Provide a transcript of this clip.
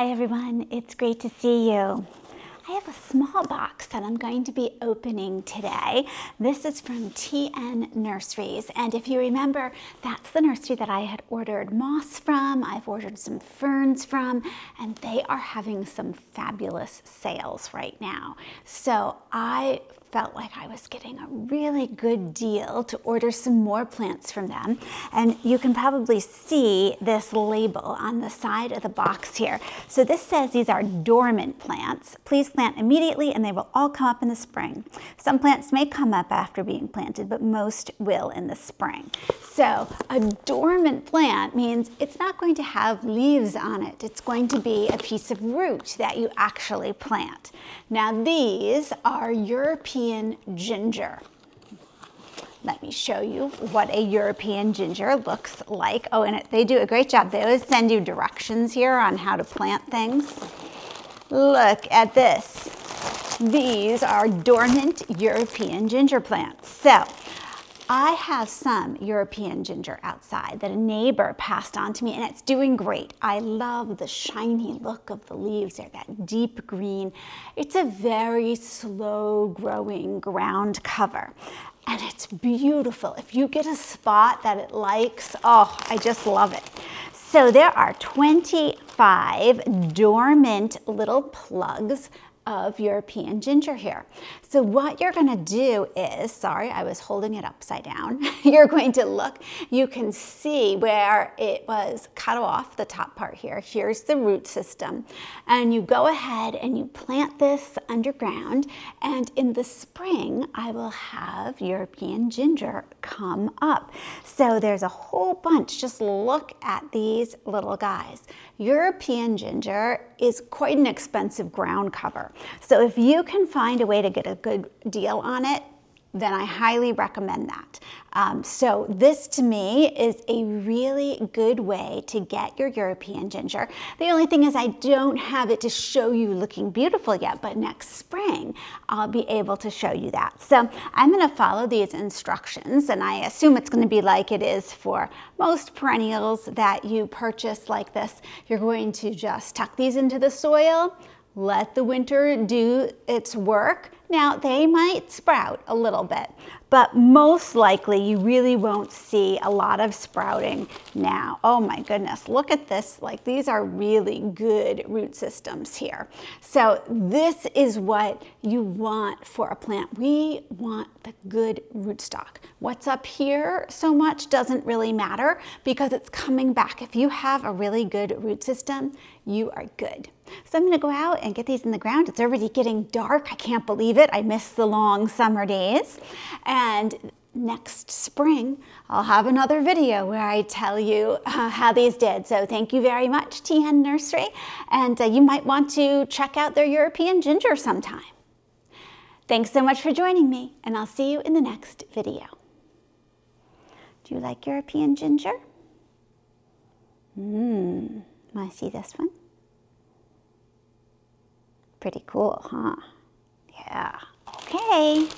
Hi everyone, it's great to see you. I have a small box that I'm going to be opening today. This is from TN Nurseries, and if you remember, that's the nursery that I had ordered moss from, I've ordered some ferns from, and they are having some fabulous sales right now. So I felt like I was getting a really good deal to order some more plants from them. And you can probably see this label on the side of the box here. So this says these are dormant plants. Please plant immediately and they will all come up in the spring. Some plants may come up after being planted, but most will in the spring. So a dormant plant means it's not going to have leaves on it. It's going to be a piece of root that you actually plant. Now these are European ginger. Let me show you what a European ginger looks like. Oh, and they do a great job. They always send you directions here on how to plant things. Look at this. These are dormant European ginger plants. So I have some European ginger outside that a neighbor passed on to me, and it's doing great. I love the shiny look of the leaves. They're that deep green. It's a very slow growing ground cover, and it's beautiful. If you get a spot that it likes, oh, I just love it. So there are 25 dormant little plugs of European ginger here. So what you're going to do is, sorry, I was holding it upside down. You're going to look, you can see where it was cut off, the top part here. Here's the root system. And you go ahead and you plant this underground, and in the spring, I will have European ginger come up. So there's a whole bunch. Just look at these little guys. European ginger is quite an expensive ground cover. So if you can find a way to get a good deal on it, then I highly recommend that. So this to me is a really good way to get your European ginger. The only thing is I don't have it to show you looking beautiful yet, but next spring I'll be able to show you that. So I'm going to follow these instructions, and I assume it's going to be like it is for most perennials that you purchase like this. You're going to just tuck these into the soil, let the winter do its work. Now, they might sprout a little bit, but most likely you really won't see a lot of sprouting now. Oh my goodness, look at this. Like, these are really good root systems here. So this is what you want for a plant. We want the good rootstock. What's up here so much doesn't really matter because it's coming back. If you have a really good root system, you are good. So I'm going to go out and get these in the ground. It's already getting dark. I can't believe it. I miss the long summer days. And next spring, I'll have another video where I tell you how these did. So thank you very much, TN Nursery. And you might want to check out their European ginger sometime. Thanks so much for joining me, and I'll see you in the next video. Do you like European ginger? Want to see this one? Pretty cool, huh? Yeah. Okay.